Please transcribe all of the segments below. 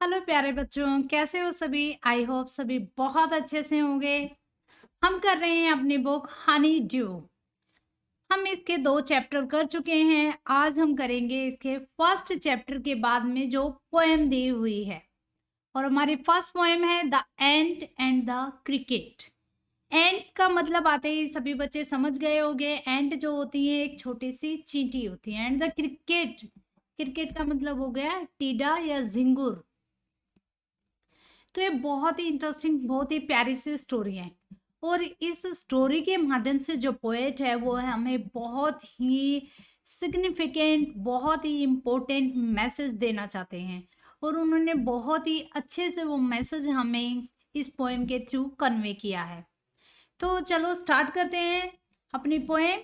Hello प्यारे बच्चों, कैसे हो सभी? आई होप सभी बहुत अच्छे से होंगे। हम कर रहे हैं अपनी बुक हनी ड्यू। हम इसके 2 चैप्टर कर चुके हैं। आज हम करेंगे इसके फर्स्ट चैप्टर के बाद में जो पोएम दी हुई है। और हमारी फर्स्ट पोएम है the ant and the cricket. Ant का मतलब आते ही सभी बच्चे समझ गए होंगे। एंट जो होती है एक छोटी सी चींटी होती है। एंड द क्रिकेट, क्रिकेट का मतलब हो गया टीडा या झिंगुर। तो ये बहुत ही इंटरेस्टिंग, बहुत ही प्यारी सी स्टोरी है। और इस स्टोरी के माध्यम से जो पोएट है वो है हमें बहुत ही सिग्निफिकेंट, बहुत ही इम्पोर्टेंट मैसेज देना चाहते हैं। और उन्होंने बहुत ही अच्छे से वो मैसेज हमें इस पोएम के थ्रू कन्वे किया है। तो चलो स्टार्ट करते हैं अपनी poem.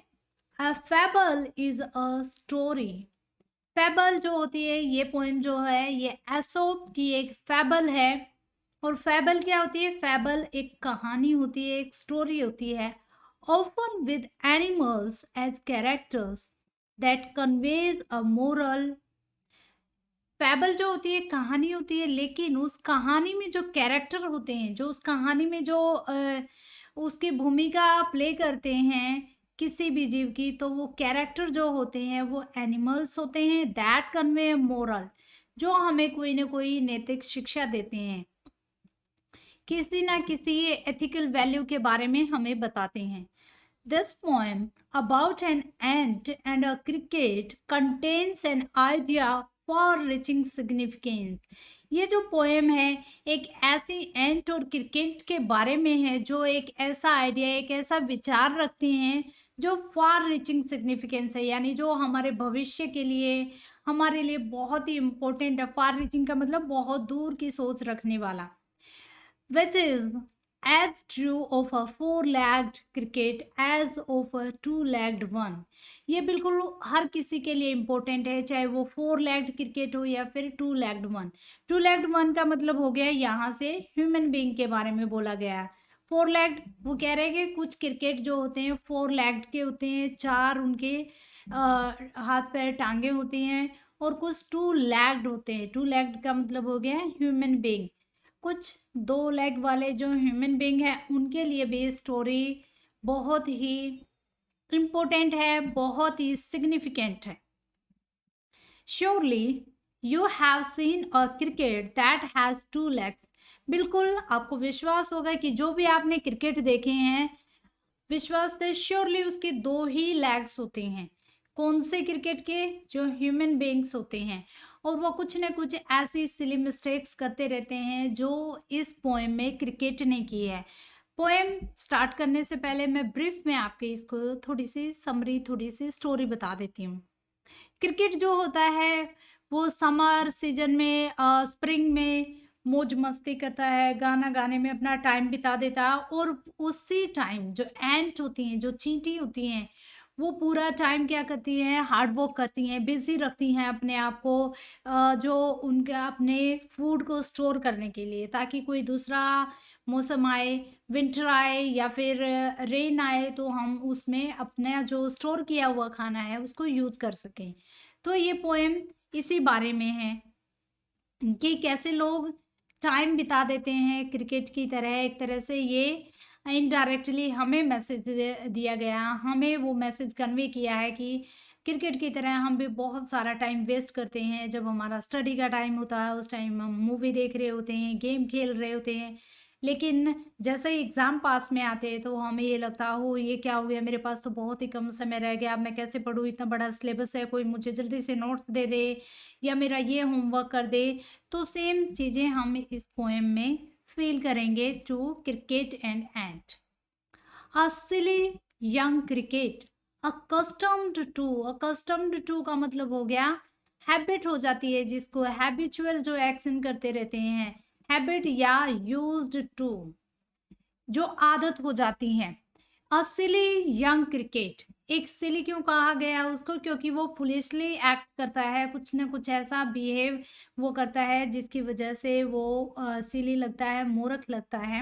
A fable is a story. Fable जो होती है, ये पोएम जो है ये एसोप की एक फैबल है। और फैबल क्या होती है? फैबल एक कहानी होती है, एक स्टोरी होती है, often with animals as characters that conveys a moral. Fable जो होती है कहानी होती है, लेकिन उस कहानी में जो कैरेक्टर होते हैं, जो उस कहानी में जो उसकी भूमिका प्ले करते हैं किसी भी जीव की, तो वो कैरेक्टर जो होते हैं वो एनिमल्स होते हैं दैट कन्वे मोरल, जो हमें कोई ना कोई नैतिक शिक्षा देते हैं, किसी ना किसी एथिकल वैल्यू के बारे में हमें बताते हैं। This poem about an ant and a cricket contains an idea for reaching significance. ये जो पोएम है एक ऐसी एंट और क्रिकेट के बारे में है जो एक ऐसा आइडिया, एक ऐसा विचार रखते हैं जो फार रिचिंग सिग्निफिकेंस है, यानी जो हमारे भविष्य के लिए, हमारे लिए बहुत ही इम्पोर्टेंट है। फार रिचिंग का मतलब बहुत दूर की सोच रखने वाला, which is as true of a four-legged cricket as of a two-legged one। ये बिल्कुल हर किसी के लिए इम्पोर्टेंट है, चाहे वो फोर लेग्ड क्रिकेट हो या फिर to legged one. To legged one का मतलब हो गया यहाँ से ह्यूमन बीइंग के बारे में बोला गया है। फोर लेग्ड वो कह रहे हैं कि कुछ क्रिकेट जो होते हैं फोर लेग्ड के होते हैं, चार उनके हाथ पैर टांगे होती हैं, और कुछ टू लेग्ड होते हैं। टू लेग्ड का मतलब हो गया ह्यूमन बीइंग। कुछ दो लेग वाले जो ह्यूमन बीइंग है उनके लिए भी स्टोरी बहुत ही इम्पोर्टेंट है, बहुत ही सिग्निफिकेंट है। Surely you have seen a cricket that has two legs. बिल्कुल आपको विश्वास होगा कि जो भी आपने क्रिकेट देखे हैं, विश्वास से श्योरली उसके दो ही लेग्स होते हैं। कौन से क्रिकेट के? जो ह्यूमन बीइंग्स होते हैं। और वो कुछ ना कुछ ऐसी सिली मिस्टेक्स करते रहते हैं जो इस पोएम में क्रिकेट ने की है। पोएम स्टार्ट करने से पहले मैं ब्रीफ में आपके इसको थोड़ी सी समरी, थोड़ी सी स्टोरी बता देती हूँ। क्रिकेट जो होता है वो समर सीजन में, स्प्रिंग में मौज मस्ती करता है, गाना गाने में अपना टाइम बिता देता है। और उसी टाइम जो एंट होती हैं, जो चींटी होती हैं, वो पूरा टाइम क्या करती हैं? हार्ड वर्क करती हैं, बिजी रखती हैं अपने आप को, जो उनका अपने फूड को स्टोर करने के लिए, ताकि कोई दूसरा मौसम आए, विंटर आए या फिर रेन आए, तो हम उसमें अपना जो स्टोर किया हुआ खाना है उसको यूज कर सकें। तो ये पोएम इसी बारे में है कि कैसे लोग टाइम बिता देते हैं क्रिकेट की तरह। एक तरह से ये इनडायरेक्टली हमें मैसेज दिया गया, हमें वो मैसेज कन्वे किया है कि क्रिकेट की तरह हम भी बहुत सारा टाइम वेस्ट करते हैं। जब हमारा स्टडी का टाइम होता है उस टाइम हम मूवी देख रहे होते हैं, गेम खेल रहे होते हैं, लेकिन जैसे ही एग्ज़ाम पास में आते हैं तो हमें ये लगता है हो ये क्या हो गया, मेरे पास तो बहुत ही कम समय रह गया, अब मैं कैसे पढूँ, इतना बड़ा सिलेबस है, कोई मुझे जल्दी से नोट्स दे दे या मेरा ये होमवर्क कर दे। तो सेम चीज़ें हम इस पोएम में फील करेंगे through cricket and ant. A silly young cricket accustomed to का मतलब हो गया हैबिट हो जाती है, जिसको हैबिचुअल जो एक्शन करते रहते हैं, हैबिट या यूज्ड टू जो आदत हो जाती हैं। अ सिली यंग क्रिकेट, एक सिली क्यों कहा गया उसको? क्योंकि वो फुलिशली एक्ट करता है, कुछ ना कुछ ऐसा बिहेव वो करता है जिसकी वजह से वो सिली लगता है, मूर्ख लगता है।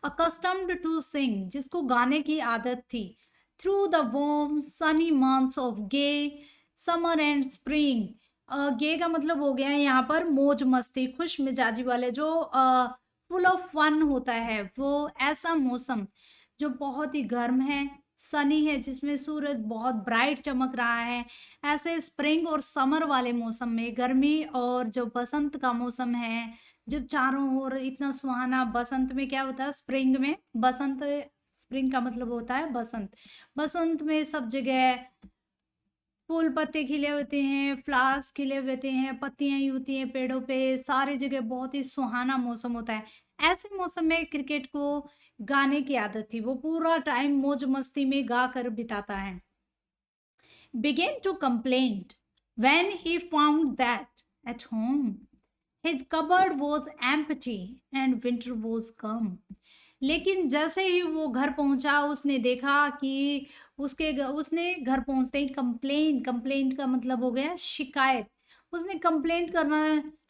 अकस्टम्ड टू सिंग, जिसको गाने की आदत थी, through the warm sunny months of gay summer and spring, gay का मतलब हो गया है यहाँ पर मौज मस्ती, खुश मिजाजी वाले, जो फुल ऑफ फन होता है, वो ऐसा मौसम जो बहुत ही गर्म है, सनी है, जिसमें सूरज बहुत ब्राइट चमक रहा है। ऐसे स्प्रिंग और समर वाले मौसम में, गर्मी और जो बसंत का मौसम है, जब चारों ओर इतना सुहाना, बसंत में क्या होता है, स्प्रिंग में बसंत, स्प्रिंग का मतलब होता है बसंत। बसंत में सब जगह फूल पत्ते खिले होते हैं, फ्लावर्स खिले होते हैं, पत्तियाँ ही होती हैं पेड़ों पे, सारी जगह बहुत ही सुहाना मौसम होता है। ऐसे मौसम में क्रिकेट को गाने की आदत थी, वो पूरा टाइम मौज-मस्ती में गा कर बिताता है। Began to complain when he found that at home his cupboard was empty and winter was come. लेकिन जैसे ही वो घर पहुंचा, उसने देखा कि उसने घर पहुंचते ही कंप्लेंट का मतलब हो गया शिकायत। उसने कंप्लेंट करना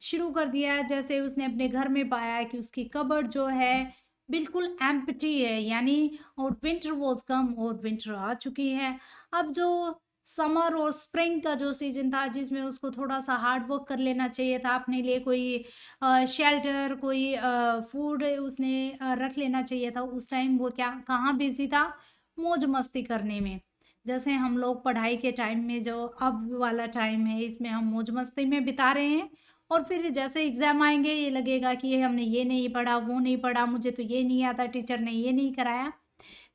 शुरू कर दिया, जैसे उसने अपने घर में पाया कि उसकी कबर्ड जो है बिल्कुल एम्प्टी है, यानी और विंटर वॉज कम, और विंटर आ चुकी है। अब जो समर और स्प्रिंग का जो सीजन था, जिसमें उसको थोड़ा सा हार्ड वर्क कर लेना चाहिए था, अपने लिए कोई शेल्टर, कोई फूड उसने रख लेना चाहिए था, उस टाइम वो क्या कहाँ बिजी था, मौज मस्ती करने में। जैसे हम लोग पढ़ाई के टाइम में, जो अब वाला टाइम है, इसमें हम मौज मस्ती में बिता रहे हैं, और फिर जैसे एग्जाम आएंगे ये लगेगा कि ये हमने ये नहीं पढ़ा, वो नहीं पढ़ा, मुझे तो ये नहीं आता, टीचर ने ये नहीं कराया।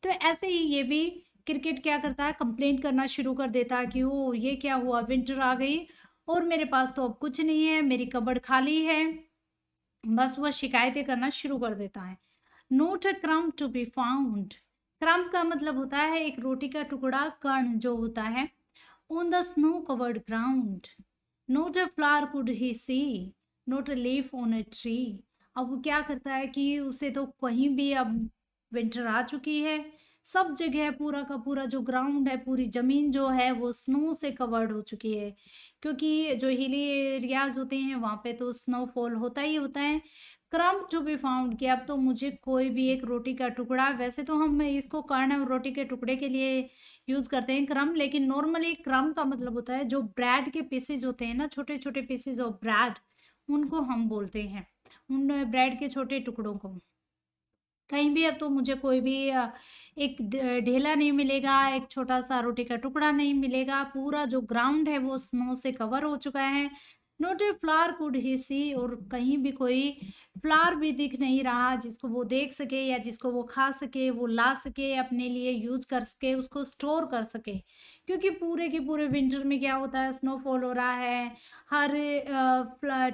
तो ऐसे ही ये भी क्रिकेट क्या करता है, कंप्लेंट करना शुरू कर देता है कि ओ ये क्या हुआ, विंटर आ गई और मेरे पास तो अब कुछ नहीं है, मेरी कबर्ड खाली है। बस वह शिकायतें करना शुरू कर देता है। Not a crumb to be found. Crumb का मतलब होता है एक रोटी का टुकड़ा, कर्ण जो होता है। On the snow covered ground not a flower could he see, not a leaf on a tree. अब वो क्या करता है कि उसे तो कहीं भी अब विंटर आ चुकी है, सब जगह पूरा का पूरा जो ग्राउंड है, पूरी जमीन जो है वो स्नो से कवर्ड हो चुकी है, क्योंकि जो हिली एरियाज होते हैं वहां पे तो स्नोफॉल होता ही होता है। क्रम्ब टू बी फाउंड, कि अब तो मुझे कोई भी एक रोटी का टुकड़ा, वैसे तो हम इसको कर्ण और रोटी के टुकड़े के लिए यूज करते हैं क्रम्ब, लेकिन नॉर्मली क्रम्ब का मतलब होता है जो ब्रेड के पीसेज होते हैं ना, छोटे छोटे पीसेज ऑफ ब्रेड, उनको हम बोलते हैं, उन ब्रेड के छोटे टुकड़ों को। कहीं भी अब तो मुझे कोई भी एक ढेला नहीं मिलेगा, एक छोटा सा रोटी का टुकड़ा नहीं मिलेगा, पूरा जो ग्राउंड है वो स्नो से कवर हो चुका है। Not a flower could he see, और कहीं भी कोई फ्लावर भी दिख नहीं रहा जिसको वो देख सके, या जिसको वो खा सके, वो ला सके, अपने लिए यूज कर सके, उसको स्टोर कर सके, क्योंकि पूरे के पूरे विंटर में क्या होता है, स्नोफॉल हो रहा है हर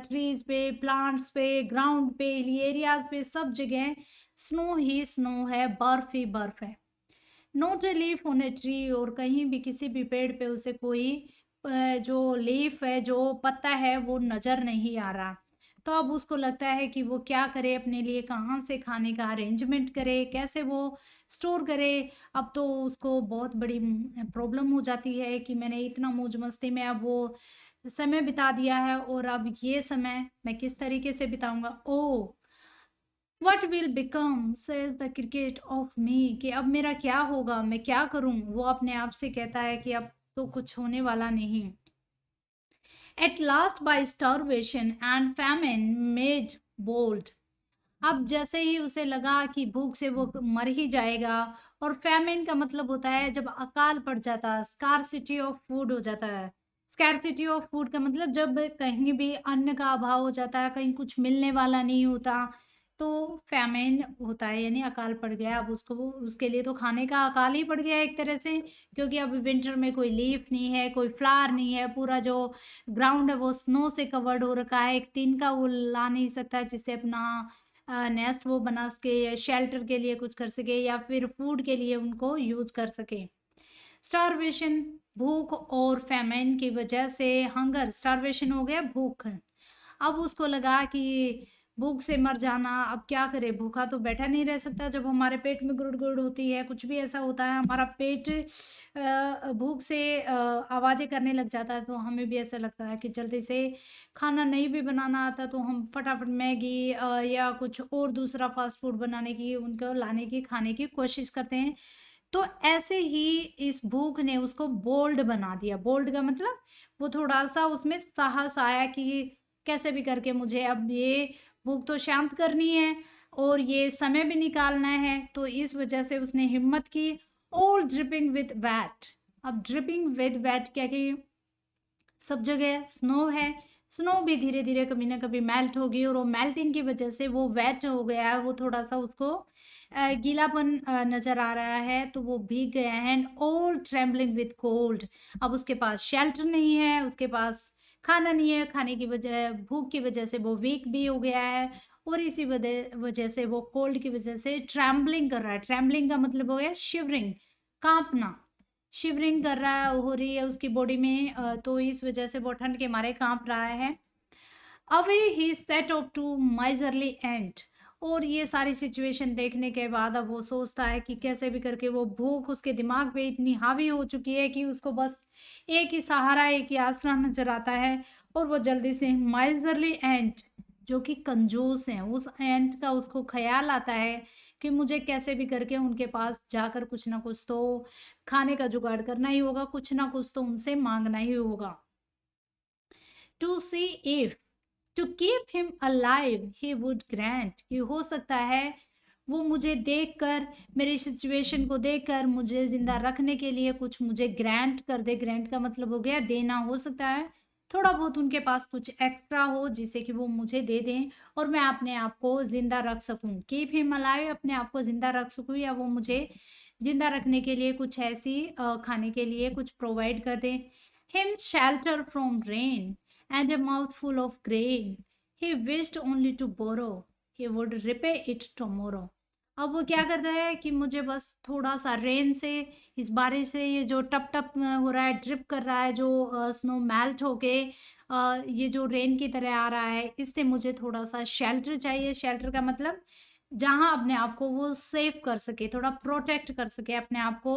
ट्रीज पे, प्लांट्स पे, ग्राउंड पे, हिली एरियाज पे, सब जगह स्नो ही स्नो है, बर्फ ही बर्फ है। Not a leaf on a tree, और कहीं भी किसी भी पेड़ पे उसे कोई जो लीफ है, जो पत्ता है, वो नजर नहीं आ रहा। तो अब उसको लगता है कि वो क्या करे, अपने लिए कहाँ से खाने का अरेंजमेंट करे, कैसे वो स्टोर करे। अब तो उसको बहुत बड़ी प्रॉब्लम हो जाती है कि मैंने इतना मौज मस्ती में अब वो समय बिता दिया है, और अब ये समय मैं किस तरीके से बिताऊंगा। Oh what will become says the cricket of me, कि अब मेरा क्या होगा, मैं क्या करूं, वो अपने आप से कहता है कि अब तो कुछ होने वाला नहीं। At last by starvation and famine made bold. अब जैसे ही उसे लगा कि भूख से वो मर ही जाएगा, और फैमिन का मतलब होता है जब अकाल पड़ जाता है, स्कार्सिटी ऑफ फूड हो जाता है। स्कैरसिटी ऑफ फूड का मतलब जब कहीं भी अन्न का अभाव हो जाता है, कहीं कुछ मिलने वाला नहीं होता, तो फैमिन होता है, यानी अकाल पड़ गया। अब उसको उसके लिए तो खाने का अकाल ही पड़ गया एक तरह से, क्योंकि अब विंटर में कोई लीफ नहीं है, कोई फ्लावर नहीं है, पूरा जो ग्राउंड है वो स्नो से कवर्ड हो रखा है, एक टिन का वो ला नहीं सकता जिससे अपना नेस्ट वो बना सके, या शेल्टर के लिए कुछ कर सके, या फिर फूड के लिए उनको यूज कर सके। स्टारवेशन, भूख, और फैमिन की वजह से हंगर, स्टारवेशन हो गया भूख। अब उसको लगा कि भूख से मर जाना, अब क्या करे, भूखा तो बैठा नहीं रह सकता, जब हमारे पेट में गुड़ गुड़ होती है, कुछ भी ऐसा होता है, हमारा पेट भूख से आवाजें करने लग जाता है, तो हमें भी ऐसा लगता है कि जल्दी से खाना नहीं भी बनाना आता तो हम फटाफट मैगी या कुछ और दूसरा फास्ट फूड बनाने की, उनको लाने की, खाने की कोशिश करते हैं। तो ऐसे ही इस भूख ने उसको बोल्ड बना दिया। बोल्ड का मतलब वो थोड़ा-सा उसमें साहस आया कि कैसे भी करके मुझे अब ये भूख तो शांत करनी है और ये समय भी निकालना है, तो इस वजह से उसने हिम्मत की। All dripping with weight. अब ड्रिपिंग विद वेट क्या कि सब जगह स्नो है, स्नो भी धीरे-धीरे कभी ना कभी मेल्ट होगी और वो मेल्टिंग की वजह से वो वेट हो गया है, वो थोड़ा-सा उसको गीलापन नज़र आ रहा है, तो वो भीग गया है and all trembling with cold. अब उसके पास शेल्टर नहीं है, उसके पास खाना नहीं है, खाने की वजह भूख की वजह से वो वीक भी हो गया है और इसी वजह से वो कोल्ड की वजह से ट्रेम्बलिंग कर रहा है। ट्रेम्बलिंग का मतलब हो गया शिवरिंग, काँपना। शिवरिंग कर रहा है, हो रही है उसकी बॉडी में, तो इस वजह से वो ठंड के मारे काँप रहा है। Away he set up to miserly end. और ये सारी सिचुएशन देखने के बाद अब वो सोचता है कि कैसे भी करके वो भूख उसके दिमाग पे इतनी हावी हो चुकी है कि उसको बस एक ही सहारा, एक ही आसरा नजर आता है और वो जल्दी से माइजरली एंड, जो कि कंजूस हैं, उस एंड का उसको ख्याल आता है कि मुझे कैसे भी करके उनके पास जाकर कुछ ना कुछ तो खाने का जुगाड़ करना ही होगा, कुछ ना कुछ तो उनसे मांगना ही होगा। To see if to keep him alive he would grant, कि हो सकता है वो मुझे देखकर, मेरी सिचुएशन को देखकर मुझे जिंदा रखने के लिए कुछ मुझे ग्रांट कर दे। ग्रांट का मतलब हो गया देना। हो सकता है थोड़ा बहुत उनके पास कुछ एक्स्ट्रा हो जिसे कि वो मुझे दे दें और मैं अपने आप को जिंदा रख सकूं। कीप हिम अलाइव, अपने आप को जिंदा रख सकूं, या वो मुझे जिंदा रखने के लिए कुछ ऐसी खाने के लिए कुछ प्रोवाइड कर दें। Him shelter from rain and a mouthful of grain. He wished only to borrow. He would repay it tomorrow. अब वो क्या करता है कि मुझे बस थोड़ा सा रेन से, इस बारिश से, ये जो टप टप हो रहा है, ड्रिप कर रहा है, जो स्नो मेल्ट होके ये जो रेन की तरह आ रहा है, इससे मुझे थोड़ा सा शेल्टर चाहिए। शेल्टर का मतलब जहाँ अपने आप को वो सेफ कर सके, थोड़ा प्रोटेक्ट कर सके अपने आप को,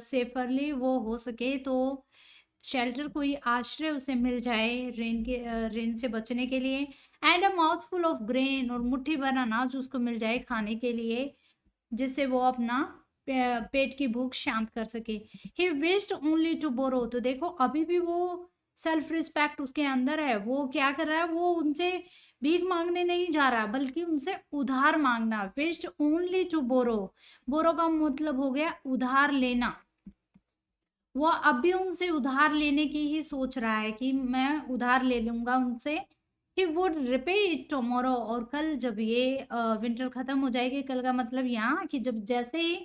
सेफरली वो हो सके, तो शेल्टर, कोई आश्रय उसे मिल जाए रेन से बचने के लिए। And a mouthful of grain, और मुट्ठी भर अनाज उसको मिल जाए खाने के लिए, जिससे वो अपना पेट की भूख शांत कर सके। He wished only to borrow, तो देखो अभी भी वो सेल्फ रिस्पेक्ट उसके अंदर है। वो क्या कर रहा है, वो उनसे भीख मांगने नहीं जा रहा बल्कि उनसे उधार मांगना। विश्ड ओनली टू बोरो, बोरो का मतलब हो गया उधार लेना। वो अब भी उनसे उधार लेने की ही सोच रहा है कि मैं उधार ले लूंगा उनसे। He would repay it tomorrow, और कल जब ये विंटर खत्म हो जाएगी, कल का मतलब यहाँ कि जब जैसे ही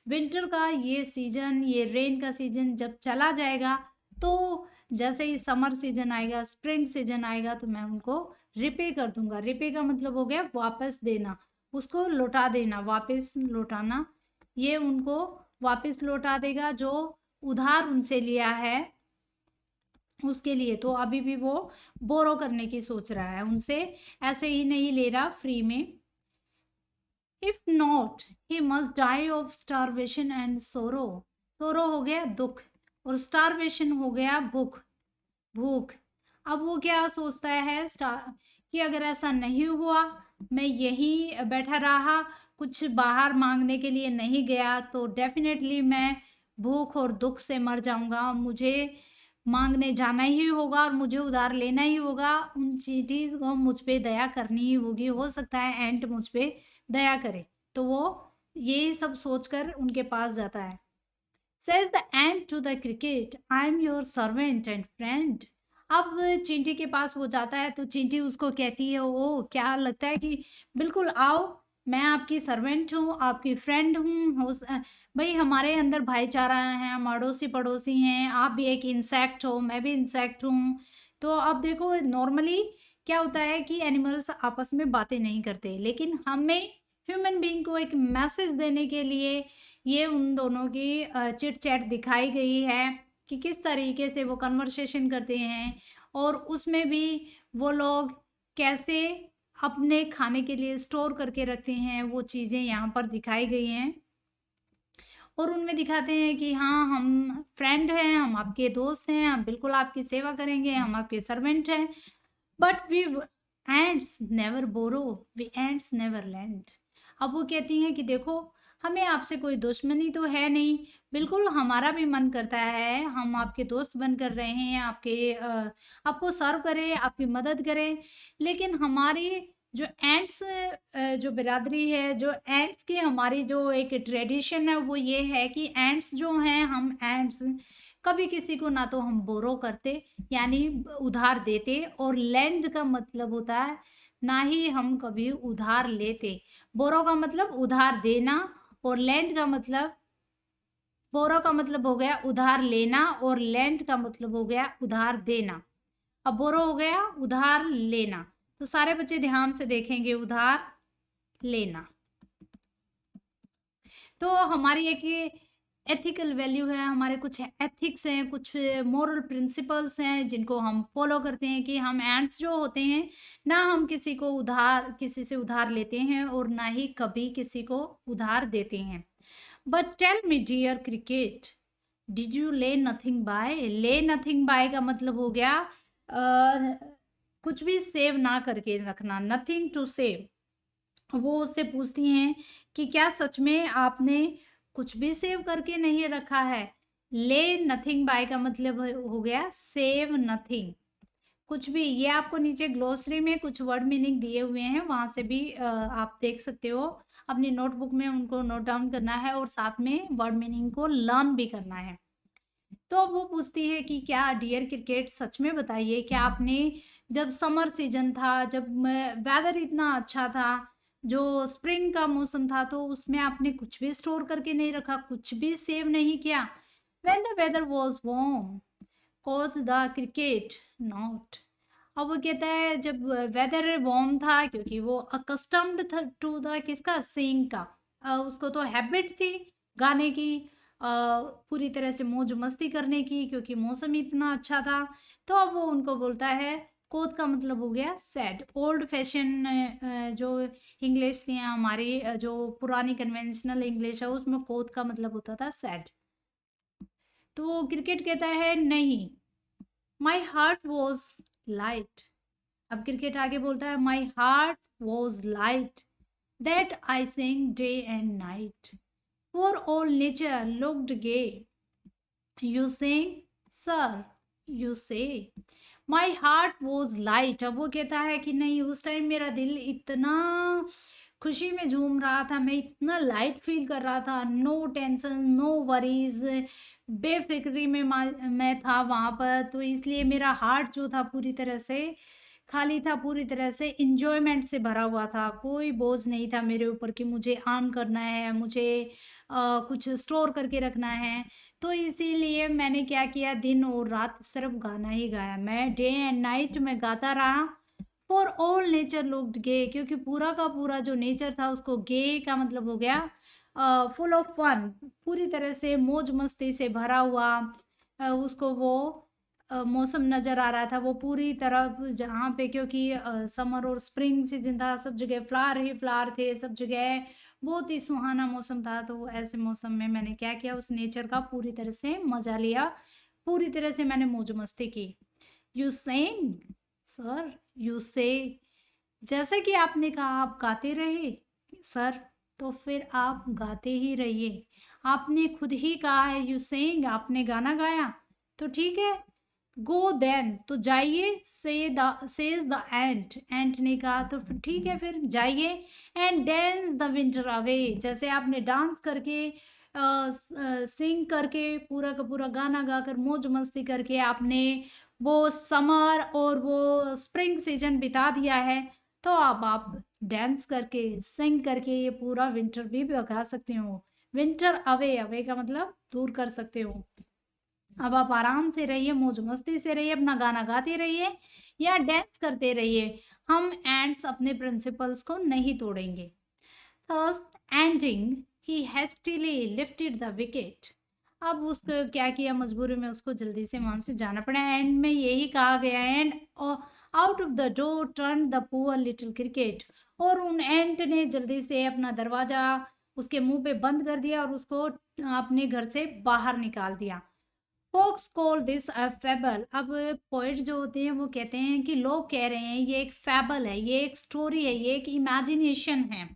विंटर का ये सीजन, ये रेन का सीजन जब चला जाएगा, तो जैसे ही समर सीजन आएगा, स्प्रिंग सीजन आएगा, तो मैं उनको रिपे कर दूंगा। रिपे का मतलब हो गया वापस देना, उसको लौटा देना, वापस लौटाना। ये उनको वापस लौटा देगा जो उधार उनसे लिया है उसके लिए। तो अभी भी वो बोरो करने की सोच रहा है उनसे, ऐसे ही नहीं ले रहा फ्री में। If not he must die of starvation and sorrow. Sorrow हो गया दुख और स्टारवेशन हो गया भूख, भूख। अब वो क्या सोचता है स्टार कि अगर ऐसा नहीं हुआ, मैं यहीं बैठा रहा, कुछ बाहर मांगने के लिए नहीं गया, तो डेफिनेटली मैं भूख और दुख से मर जाऊंगा। मुझे मांगने जाना ही होगा और मुझे उधार लेना ही होगा। उन चीटीज को मुझ पे दया करनी ही होगी। हो सकता है एंट मुझ पे दया करे, तो वो यही सब सोचकर उनके पास जाता है। Says the ant to the cricket, I am your servant and friend. अब चींटी के पास वो जाता है तो चींटी उसको कहती है, ओ क्या लगता है कि बिल्कुल आओ, मैं आपकी सर्वेंट हूँ, आपकी फ्रेंड हूँ। भाई हमारे अंदर भाईचारा है, हम अड़ोसी पड़ोसी हैं, आप भी एक इंसेक्ट हो, मैं भी इंसेक्ट हूँ। तो अब देखो नॉर्मली क्या होता है कि एनिमल्स आपस में बातें नहीं करते, लेकिन हमें ह्यूमन बीइंग को एक मैसेज देने के लिए ये उन दोनों की चिट चैट दिखाई गई है कि किस तरीके से वो कन्वर्सेशन करते हैं, और उसमें भी वो लोग कैसे अपने खाने के लिए स्टोर करके रखते हैं, वो चीज़ें यहाँ पर दिखाई गई हैं। और उनमें दिखाते हैं कि हाँ हम फ्रेंड हैं, हम आपके दोस्त हैं, हम बिल्कुल आपकी सेवा करेंगे, हम आपके सर्वेंट हैं। But we ants never borrow, we ants never lend. अब वो कहती हैं कि देखो हमें आपसे कोई दुश्मनी तो है नहीं, बिल्कुल हमारा भी मन करता है हम आपके दोस्त बनकर रहे हैं, आपको सर्व करें, आपकी मदद करें। लेकिन हमारी जो एंट्स जो बिरादरी है, जो एंट्स की हमारी जो एक ट्रेडिशन है वो ये है कि एंट्स जो हैं, हम एंट्स कभी किसी को ना तो हम बोरो करते यानी उधार देते, और लैंड का मतलब होता है ना ही हम कभी उधार लेते। बोरो का मतलब उधार देना, और लैंड का मतलब बोरो का मतलब हो गया उधार लेना, और लैंड का मतलब हो गया उधार देना। अब बोरो हो गया उधार लेना, तो सारे बच्चे ध्यान से देखेंगे, उधार लेना। तो हमारी एक एथिकल वैल्यू है, हमारे कुछ एथिक्स हैं, कुछ मोरल प्रिंसिपल्स हैं जिनको हम फॉलो करते हैं कि हम एंड्स जो होते हैं ना, हम किसी से उधार लेते हैं और ना ही कभी किसी को उधार देते हैं। But tell me dear cricket, did you lay nothing by? Lay nothing by का मतलब हो गया कुछ भी सेव ना करके रखना, नथिंग टू सेव। वो उससे पूछती हैं कि क्या सच में आपने कुछ भी सेव करके नहीं रखा है? ले नथिंग बाय का मतलब हो गया सेव नथिंग, कुछ भी। ये आपको नीचे ग्लोसरी में कुछ वर्ड मीनिंग दिए हुए हैं, वहां से भी आप देख सकते हो। अपनी नोटबुक में उनको नोट डाउन करना है और साथ में वर्ड मीनिंग को लर्न भी करना है। तो अब वो पूछती है कि क्या डियर क्रिकेट, सच में बताइए, क्या आपने जब समर सीजन था, जब वेदर इतना अच्छा था, जो स्प्रिंग का मौसम था, तो उसमें आपने कुछ भी स्टोर करके नहीं रखा, कुछ भी सेव नहीं किया? When the weather was warm quoth the cricket not. अब वो कहता है जब वेदर वार्म था, क्योंकि वो अकस्टम्ड था टू द किसका, सिंग का। उसको तो हैबिट थी गाने की, पूरी तरह से मौज मस्ती करने की, क्योंकि मौसम इतना अच्छा था। तो अब वो उनको बोलता है, कोत का मतलब हो गया सैड। ओल्ड फैशन जो इंग्लिश थी हमारी, जो पुरानी कन्वेंशनल इंग्लिश है, उसमें कोत का मतलब होता था सैड। तो वो क्रिकेट कहता है नहीं, माई हार्ट वॉज लाइट। अब क्रिकेट आगे बोलता है, my heart was light that I sing day and night for all nature looked gay. You sing sir, you say my heart was light. अब वो कहता है कि नहीं, उस टाइम मेरा दिल इतना खुशी में झूम रहा था, मैं इतना लाइट फील कर रहा था, नो टेंशन नो वरीज, बेफिक्री में मैं था वहाँ पर, तो इसलिए मेरा हार्ट जो था पूरी तरह से खाली था, पूरी तरह से इंजॉयमेंट से भरा हुआ था। कोई बोझ नहीं था मेरे ऊपर कि मुझे अर्न करना है, मुझे कुछ स्टोर करके रखना है। तो इसीलिए मैंने क्या किया, दिन और रात सिर्फ गाना ही गाया, मैं डे एंड नाइट में गाता रहा। फॉर ऑल नेचर लुक्ड गे, क्योंकि पूरा का पूरा जो नेचर था उसको, गे का मतलब हो गया फुल ऑफ फन, पूरी तरह से मौज मस्ती से भरा हुआ। उसको वो मौसम नज़र आ रहा था, वो पूरी तरफ जहाँ पे, क्योंकि समर और स्प्रिंग सीजन था, सब जगह फ्लावर ही फ्लावर थे, सब जगह बहुत ही सुहाना मौसम था। तो ऐसे मौसम में मैंने क्या किया, उस नेचर का पूरी तरह से मज़ा लिया, पूरी तरह से मैंने मौज मस्ती की। यू सेइंग सर, यू से, जैसे कि आपने कहा आप गाते रहे सर, तो फिर आप गाते ही रहिए। आपने खुद ही कहा है यू सेइंग, आपने गाना गाया, तो ठीक है। गो देन, तो जाइए। सेज द एंट, एंट ने कहा, तो फिर ठीक है, फिर जाइए। And dance the winter away, जैसे आपने डांस करके सिंग करके पूरा का पूरा गाना गाकर मौज मस्ती करके आपने वो समर और वो स्प्रिंग सीजन बिता दिया है, तो अब आप डांस करके सिंग करके ये पूरा विंटर भी भगा सकते हो। विंटर अवे, अवे का मतलब दूर कर सकते हो। अब आप आराम से रहिए, मौज मस्ती से रहिए, अपना गाना गाते रहिए या डांस करते रहिए। हम एंड्स अपने प्रिंसिपल्स को नहीं तोड़ेंगे। Thus ending, he hastily lifted the wicket. अब उसको क्या किया, मजबूरी में उसको जल्दी से वहां से जाना पड़ा। एंड में यही कहा गया, and out of the door turn the poor little cricket. और उन एंट ने जल्दी से अपना दरवाजा उसके मुंह पे बंद कर दिया और उसको अपने घर से बाहर निकाल दिया। Folks call this a fable. अब पोइट जो होते हैं वो कहते हैं कि लोग कह रहे हैं ये एक फेबल है, ये एक स्टोरी है, ये एक इमेजिनेशन है।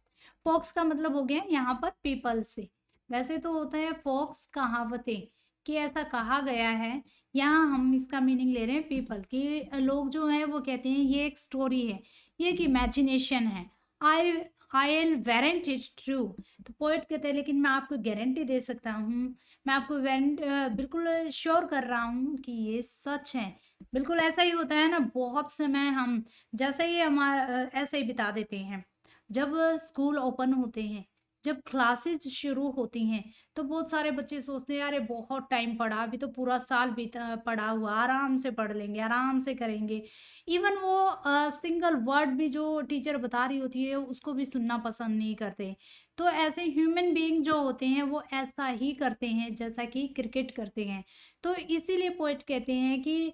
फोक्स का मतलब हो गया यहाँ पर पीपल से। वैसे तो होता है फोक्स कहावतें, कि ऐसा कहा गया है। यहाँ हम इसका मीनिंग ले रहे हैं पीपल, कि लोग जो हैं वो कहते हैं ये एक स्टोरी है, ये एक इमेजिनेशन है। I I'll warrant it true. तो पोएट कहते हैं लेकिन मैं आपको गारंटी दे सकता हूँ, मैं आपको बिल्कुल श्योर कर रहा हूँ कि ये सच है। बिल्कुल ऐसा ही होता है ना, बहुत समय हम जैसे ही हमारा ऐसे ही बिता देते हैं। जब स्कूल ओपन होते हैं, जब क्लासेस शुरू होती हैं, तो बहुत सारे बच्चे सोचते हैं अरे बहुत टाइम पड़ा, अभी तो पूरा साल बीता पड़ा हुआ, आराम से पढ़ लेंगे, आराम से करेंगे। इवन वो सिंगल वर्ड भी जो टीचर बता रही होती है उसको भी सुनना पसंद नहीं करते। तो ऐसे ह्यूमन बीइंग जो होते हैं वो ऐसा ही करते हैं जैसा कि क्रिकेट करते हैं। तो इसीलिए पोएट कहते हैं कि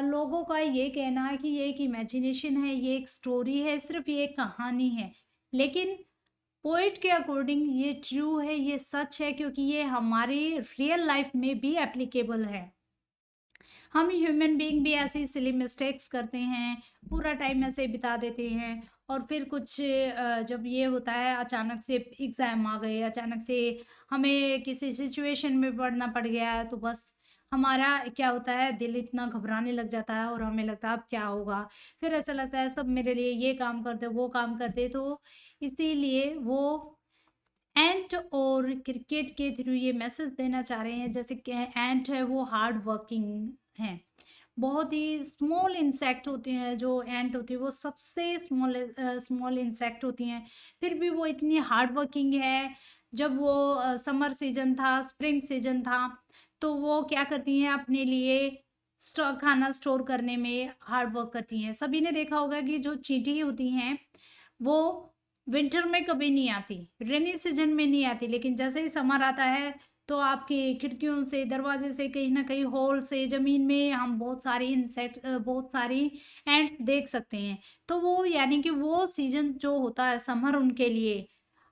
लोगों का ये कहना है कि ये एक इमेजिनेशन है, ये एक स्टोरी है, सिर्फ ये एक कहानी है। लेकिन पोएट के अकॉर्डिंग ये ट्रू है, ये सच है, क्योंकि ये हमारी रियल लाइफ में भी एप्लीकेबल है। हम ह्यूमन बीइंग भी ऐसे ही सिली मिस्टेक्स करते हैं, पूरा टाइम ऐसे ही बिता देते हैं। और फिर कुछ जब ये होता है अचानक से एग्ज़ाम आ गए, अचानक से हमें किसी सिचुएशन में पढ़ना पड़ गया है, तो बस हमारा क्या होता है, दिल इतना घबराने लग जाता है और हमें लगता है अब क्या होगा। फिर ऐसा लगता है सब मेरे लिए ये काम कर दे, वो काम कर दे। तो इसीलिए वो एंट और क्रिकेट के थ्रू ये मैसेज देना चाह रहे हैं, जैसे कि एंट है वो हार्ड वर्किंग है। बहुत ही स्मॉल इंसेक्ट होते हैं, जो एंट होती है वो सबसे स्मॉल स्मॉल इंसेक्ट होती हैं, फिर भी वो इतनी हार्ड वर्किंग है। जब वो समर सीजन था, स्प्रिंग सीजन था, तो वो क्या करती हैं अपने लिए खाना स्टोर करने में हार्ड वर्क करती हैं। सभी ने देखा होगा कि जो चींटी होती हैं वो विंटर में कभी नहीं आती, रेनी सीजन में नहीं आती, लेकिन जैसे ही समर आता है तो आपकी खिड़कियों से, दरवाजे से, कहीं ना कहीं होल से ज़मीन में हम बहुत सारी इंसेक्ट, बहुत सारी एंट्स देख सकते हैं। तो वो यानी कि वो सीजन जो होता है समर उनके लिए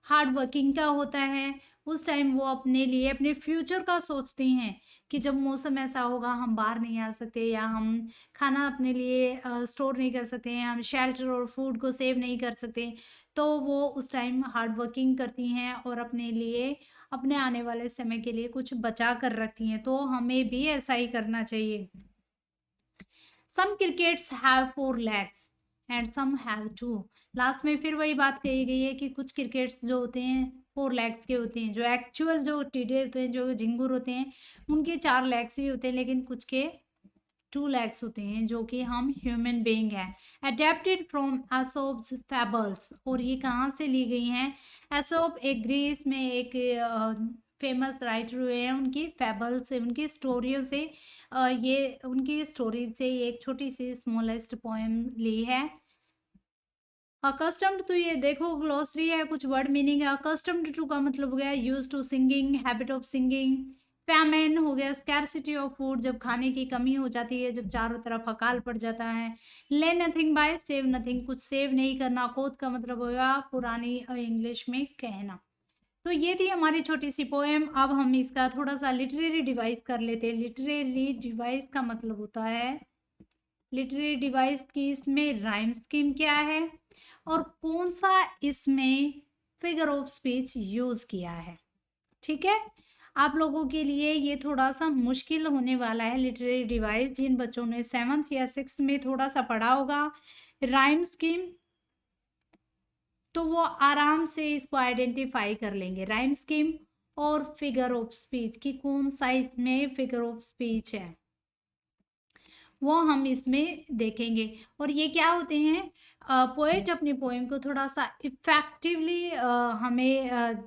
हार्ड वर्किंग का होता है। उस टाइम वो अपने लिए अपने फ्यूचर का सोचती हैं कि जब मौसम ऐसा होगा हम बाहर नहीं आ सकते, या हम खाना अपने लिए स्टोर नहीं कर सकते हैं, हम शेल्टर और फूड को सेव नहीं कर सकते। तो वो उस टाइम हार्ड वर्किंग करती हैं और अपने लिए, अपने आने वाले समय के लिए कुछ बचा कर रखती हैं। तो हमें भी ऐसा ही करना चाहिए। Some crickets have 4 legs and some have 2। Last में फिर वही बात कही गई है कि कुछ क्रिकेट्स जो होते हैं 4 लेग्स के होते हैं, जो एक्चुअल जो टिड्डे होते हैं, जो झिंगुर होते हैं, उनके 4 लेग्स भी होते हैं, लेकिन कुछ के 2 लेग्स होते हैं, जो कि हम ह्यूमन बीइंग है। Adapted from Aesop's fables. और ये कहाँ से ली गई हैं? एसोप एक ग्रीस में एक फेमस राइटर हुए हैं, उनकी फैबल से, उनकी स्टोरियों से ये उनकी स्टोरी से एक छोटी सी स्मॉलेस्ट पोएम ली है। अकस्टम्ड, तो ये देखो ग्लोसरी है, कुछ वर्ड मीनिंग है। अकस्टम्ड टू का मतलब हो गया used to singing, habit of singing. Famine हो गया स्कैरसिटी ऑफ फूड, जब खाने की कमी हो जाती है, जब चारों तरफ अकाल पड़ जाता है। ले नथिंग बाय, सेव नथिंग, कुछ सेव नहीं करना। कोत का मतलब होगा पुरानी इंग्लिश में कहना। तो ये थी हमारी छोटी सी पोएम। अब हम इसका थोड़ा सा लिटरेरी डिवाइस कर लेते हैं। लिटरेरी डिवाइस का मतलब होता है, लिटरेरी डिवाइस की इसमें राइम स्कीम क्या है और कौन सा इसमें फिगर ऑफ स्पीच यूज किया है। ठीक है, आप लोगों के लिए ये थोड़ा सा मुश्किल होने वाला है लिटरेरी डिवाइस। जिन बच्चों ने 7th या 6th में थोड़ा सा पढ़ा होगा राइम स्कीम, तो वो आराम से इसको आइडेंटिफाई कर लेंगे, राइम स्कीम और फिगर ऑफ स्पीच की कौन सा इसमें फिगर ऑफ स्पीच है, वो हम इसमें देखेंगे। और ये क्या होते हैं, पोएट अपनी पोएम को थोड़ा सा इफेक्टिवली हमें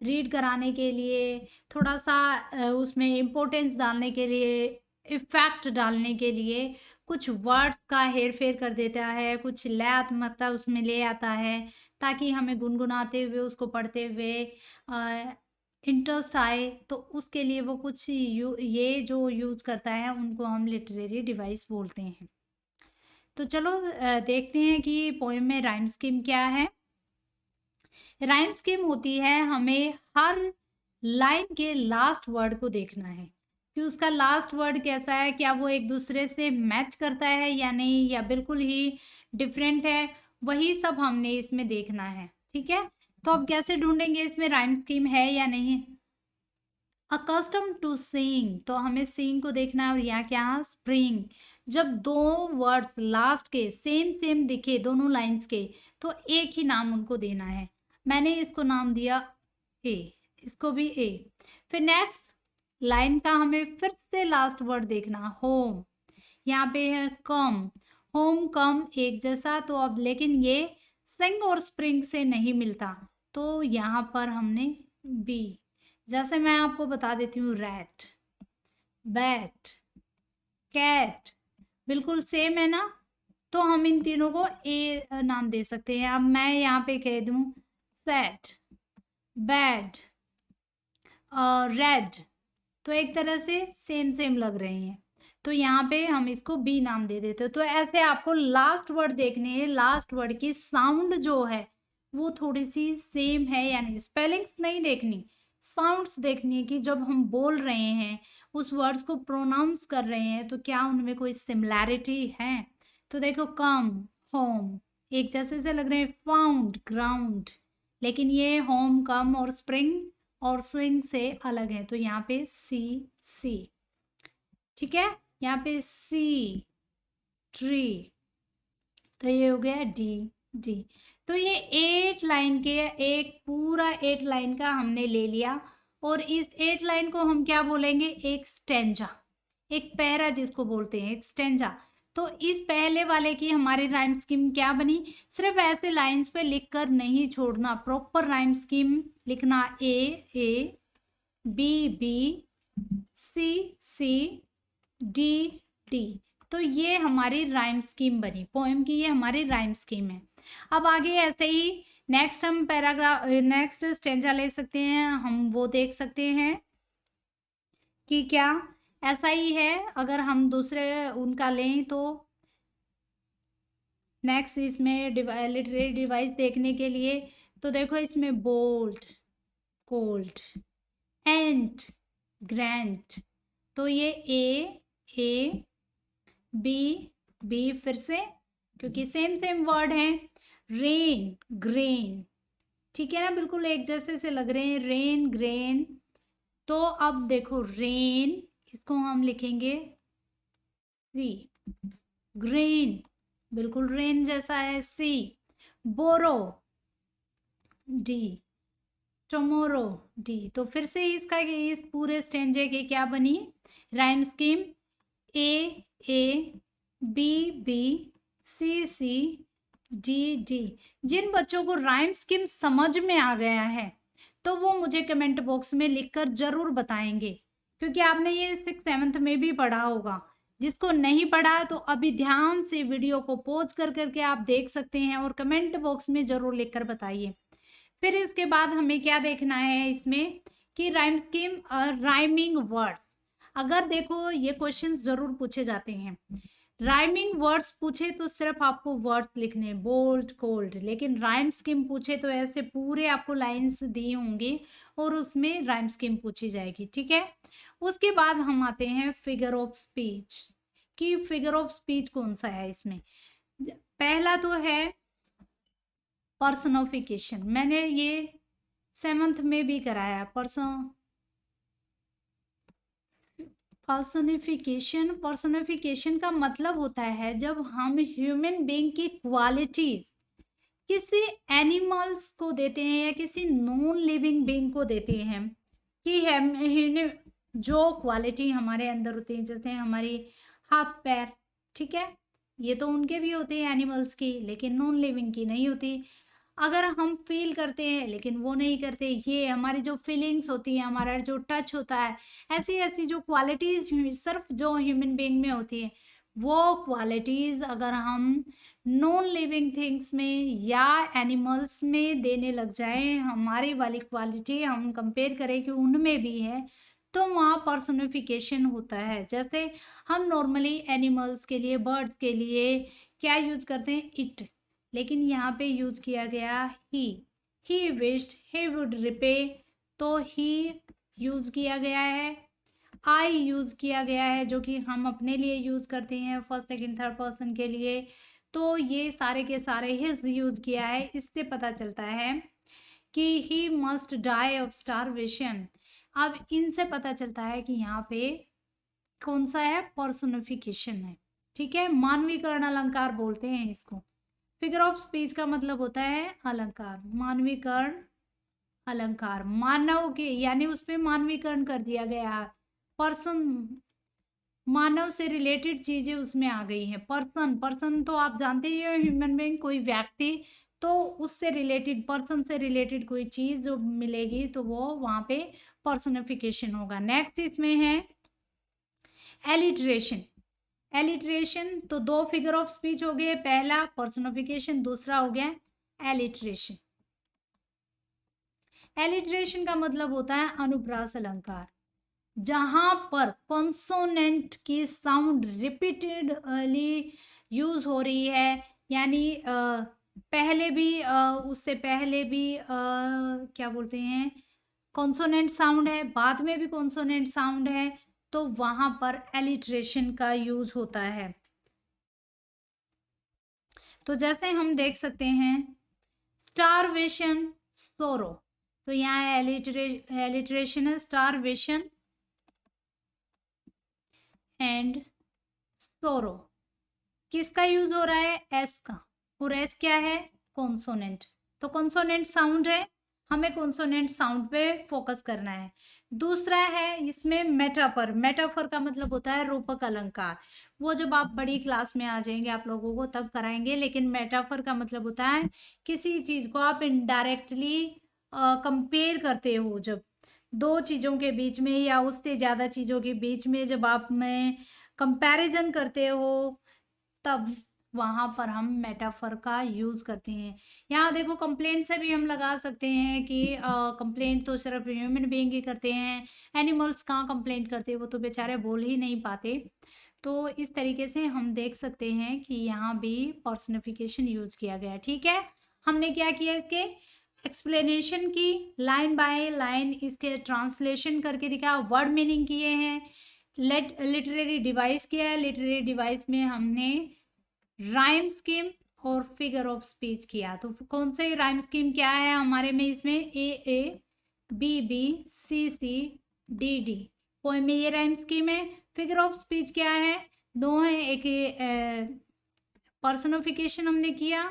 रीड कराने के लिए, थोड़ा सा उसमें इम्पोर्टेंस डालने के लिए, इफेक्ट डालने के लिए कुछ वर्ड्स का हेर फेर कर देता है, कुछ लयात्मकता उसमें ले आता है, ताकि हमें गुनगुनाते हुए उसको पढ़ते हुए इंटरेस्ट आए। तो उसके लिए वो कुछ ये जो यूज करता है उनको हम लिटरेरी डिवाइस बोलते हैं। तो चलो देखते हैं कि पोएम में राइम स्कीम क्या है। राइम स्कीम होती है हमें हर लाइन के लास्ट वर्ड को देखना है कि उसका लास्ट वर्ड कैसा है, क्या वो एक दूसरे से मैच करता है या नहीं, या बिल्कुल ही डिफरेंट है। वही सब हमने इसमें देखना है। ठीक है, तो अब कैसे ढूंढेंगे इसमें राइम स्कीम है या नहीं। अकस्टम टू सीइंग, तो हमें सीइंग को देखना है, और यहाँ क्या है स्प्रिंग। जब दो वर्ड्स लास्ट के सेम सेम दिखे दोनों लाइंस के, तो एक ही नाम उनको देना है। मैंने इसको नाम दिया ए, इसको भी ए। फिर नेक्स्ट लाइन का हमें फिर से लास्ट वर्ड देखना, होम। यहाँ पे है कम, होम कम एक जैसा, तो अब लेकिन ये सिंग और स्प्रिंग से नहीं मिलता, तो यहाँ पर हमने बी। जैसे मैं आपको बता देती हूँ, रैट, बैट, कैट, बिल्कुल सेम है ना, तो हम इन तीनों को ए नाम दे सकते हैं। अब मैं यहाँ पे कह दूँ सैड, बैड और रेड, तो एक तरह से सेम सेम लग रहे हैं, तो यहाँ पे हम इसको बी नाम दे देते हैं। तो ऐसे आपको लास्ट वर्ड देखने हैं, लास्ट वर्ड की साउंड जो है वो थोड़ी सी सेम है या नहीं। स्पेलिंग्स नहीं देखनी, साउंड्स देखनी है कि जब हम बोल रहे हैं उस वर्ड्स को प्रोनाउंस कर रहे हैं तो क्या उनमें कोई सिमिलैरिटी है। तो देखो कम, होम एक जैसे से लग रहे हैं, फाउंड, ग्राउंड, लेकिन ये होम, कम और स्प्रिंग और सिंग से अलग है, तो यहाँ पे सी, सी, ठीक है। यहाँ पे सी, ट्री, तो ये हो गया डी, डी। तो ये 8 लाइन के, एक पूरा 8 लाइन का हमने ले लिया, और इस 8 लाइन को हम क्या बोलेंगे, एक स्टेंजा, एक पैरा जिसको बोलते हैं, एक स्टेंजा। तो इस पहले वाले की हमारी राइम स्कीम क्या बनी, सिर्फ ऐसे लाइंस पे लिखकर नहीं छोड़ना, प्रॉपर राइम स्कीम लिखना, ए ए, B B, C C, D D. तो ये हमारी राइम स्कीम बनी, पोएम की ये हमारी राइम स्कीम है। अब आगे ऐसे ही नेक्स्ट हम पैराग्राफ, नेक्स्ट स्टेंजा ले सकते हैं, हम वो देख सकते हैं कि क्या ऐसा ही है। अगर हम दूसरे उनका लें तो नेक्स्ट इसमें लिटरेरी डिवाइस देखने के लिए, तो देखो इसमें बोल्ड, कोल्ड, एंट, ग्रैंट, तो ये ए बी, बी फिर से क्योंकि सेम सेम वर्ड हैं। रेन, ग्रेन, ठीक है ना, बिल्कुल एक जैसे से लग रहे हैं, रेन, ग्रेन। तो अब देखो रेन, इसको हम लिखेंगे सी, ग्रेन बिल्कुल रेन जैसा है, सी, बोरो, डी, टुमारो, डी। तो फिर से इसका इस पूरे स्टेंजे की क्या बनी rhyme scheme, A B B, C D D. जिन बच्चों को राइम स्कीम समझ में आ गया है तो वो मुझे कमेंट बॉक्स में लिखकर जरूर बताएंगे, क्योंकि आपने ये 6th-7th में भी पढ़ा होगा। जिसको नहीं पढ़ा है तो अभी ध्यान से वीडियो को पॉज कर करके आप देख सकते हैं और कमेंट बॉक्स में जरूर लिखकर बताइए। फिर इसके बाद हमें क्या देखना है इसमें कि राइम स्कीम, राइमिंग वर्ड्स। अगर देखो ये क्वेश्चंस जरूर पूछे जाते हैं, राइमिंग वर्ड्स पूछे तो सिर्फ आपको वर्ड्स लिखने, बोल्ड, कोल्ड, लेकिन राइम स्कीम पूछे तो ऐसे पूरे आपको लाइंस दी होंगी और उसमें राइम स्कीम पूछी जाएगी, ठीक है। उसके बाद हम आते हैं फिगर ऑफ स्पीच, कि फिगर ऑफ स्पीच कौन सा है इसमें। पहला तो है पर्सनिफिकेशन, मैंने ये 7th में भी कराया, पर्सनिफिकेशन का मतलब होता है जब हम ह्यूमन बीइंग की क्वालिटीज किसी एनिमल्स को देते हैं या किसी नॉन लिविंग बीइंग को देते हैं, कि हम जो क्वालिटी हमारे अंदर होती है, जैसे हमारी हाथ पैर, ठीक है, ये तो उनके भी होते हैं एनिमल्स की, लेकिन नॉन लिविंग की नहीं होती। अगर हम फील करते हैं लेकिन वो नहीं करते, ये हमारी जो फीलिंग्स होती है, हमारा जो टच होता है, ऐसी ऐसी जो क्वालिटीज सिर्फ जो ह्यूमन बीइंग में होती है, वो क्वालिटीज अगर हम नॉन लिविंग थिंग्स में या एनिमल्स में देने लग जाए, हमारी वाली क्वालिटी हम कंपेयर करें कि उनमें भी है, तो वहाँ पर्सनिफिकेशन होता है। जैसे हम नॉर्मली एनिमल्स के लिए, बर्ड्स के लिए क्या यूज करते हैं, इट, लेकिन यहाँ पे यूज किया गया he wished, he would repay, तो ही यूज किया गया है, आई यूज किया गया है जो कि हम अपने लिए यूज करते हैं फर्स्ट सेकंड थर्ड पर्सन के लिए, तो ये सारे के सारे हिज यूज किया है। इससे पता चलता है कि he must die of starvation. अब इनसे पता चलता है कि यहाँ पे कौन सा है, पर्सोनिफिकेशन है। ठीक है, मानवीकरण अलंकार बोलते हैं इसको। फिगर ऑफ स्पीच का मतलब होता है अलंकार, मानवीकरण अलंकार, मानव के यानी उसमें मानवीकरण कर दिया गया है। पर्सन, मानव से रिलेटेड चीजें उसमें आ गई हैं। पर्सन, पर्सन तो आप जानते ही हो, ह्यूमन बीइंग, कोई व्यक्ति, तो उससे रिलेटेड, पर्सन से रिलेटेड कोई चीज जो मिलेगी तो वो वहां पे पर्सनिफिकेशन होगा। नेक्स्ट इसमें है एलिट्रेशन। एलिट्रेशन तो दो फिगर ऑफ स्पीच हो गए, पहला पर्सनिफिकेशन, दूसरा हो गया एलिट्रेशन। एलिट्रेशन का मतलब होता है अनुप्रास अलंकार, जहां पर कॉन्सोनेंट की साउंड रिपीटेडली यूज हो रही है, यानी पहले भी उससे पहले भी क्या बोलते हैं, कॉन्सोनेंट साउंड है, बाद में भी कॉन्सोनेंट साउंड है, तो वहां पर एलिट्रेशन का यूज होता है। तो जैसे हम देख सकते हैं स्टारवेशन, सोरो, तो यहाँ एलिट्रेशन है स्टारवेशन एंड सोरो। किसका यूज हो रहा है, एस का, और एस क्या है, कॉन्सोनेंट, तो कॉन्सोनेंट साउंड है, हमें कॉन्सोनेंट साउंड पे फोकस करना है। दूसरा है इसमें मेटाफर। मेटाफर का मतलब होता है रूपक अलंकार, वो जब आप बड़ी क्लास में आ जाएंगे आप लोगों को तब कराएंगे, लेकिन मेटाफर का मतलब होता है किसी चीज को आप इनडायरेक्टली कंपेयर करते हो, जब दो चीजों के बीच में या उससे ज्यादा चीजों के बीच में जब आप में कंपैरिजन करते हो, तब वहां पर हम मेटाफर का यूज करते हैं। यहाँ देखो कंप्लेंट से भी हम लगा सकते हैं कि कंप्लेंट तो सिर्फ ह्यूमन बीइंग ही करते हैं, एनिमल्स कहाँ कंप्लेंट करते हैं, वो तो बेचारे बोल ही नहीं पाते। तो इस तरीके से हम देख सकते हैं कि यहाँ भी पर्सनिफिकेशन यूज किया गया है। ठीक है, हमने क्या किया, इसके एक्सप्लेनेशन की, लाइन बाय लाइन इसके ट्रांसलेशन करके दिखाया, वर्ड मीनिंग किए हैं, लिटरेरी डिवाइस किया है, लिटरेरी डिवाइस में हमने राइम स्कीम और फिगर ऑफ स्पीच किया। तो कौन से राइम स्कीम क्या है हमारे में, इसमें A B B C C D D, poem में ये राइम स्कीम है। फिगर ऑफ स्पीच क्या है, दो है, एक पर्सनिफिकेशन हमने किया,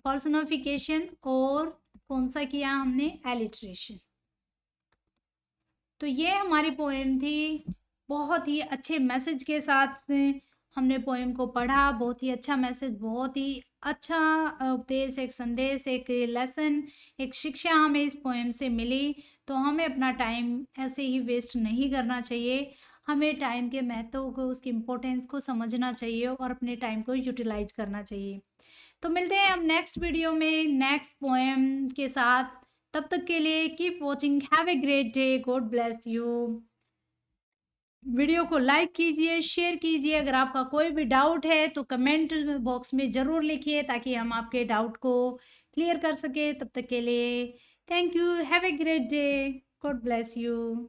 पर्सनिफिकेशन, और कौन सा किया हमने, एलिट्रेशन। तो ये हमारी पोएम थी, बहुत ही अच्छे मैसेज के साथ हमने पोएम को पढ़ा, बहुत ही अच्छा मैसेज, बहुत ही अच्छा उपदेश, एक संदेश, एक लेसन, एक शिक्षा हमें इस पोएम से मिली। तो हमें अपना टाइम ऐसे ही वेस्ट नहीं करना चाहिए, हमें टाइम के महत्व को, उसकी इम्पोर्टेंस को समझना चाहिए और अपने टाइम को यूटिलाइज करना चाहिए। तो मिलते हैं हम नेक्स्ट वीडियो में नेक्स्ट पोएम के साथ, तब तक के लिए keep watching, have a great day, God bless you. Video को लाइक कीजिए, शेयर कीजिए, अगर आपका कोई भी डाउट है तो कमेंट बॉक्स में ज़रूर लिखिए ताकि हम आपके डाउट को क्लियर कर सके। तब तक के लिए thank you, have a great day, God bless you.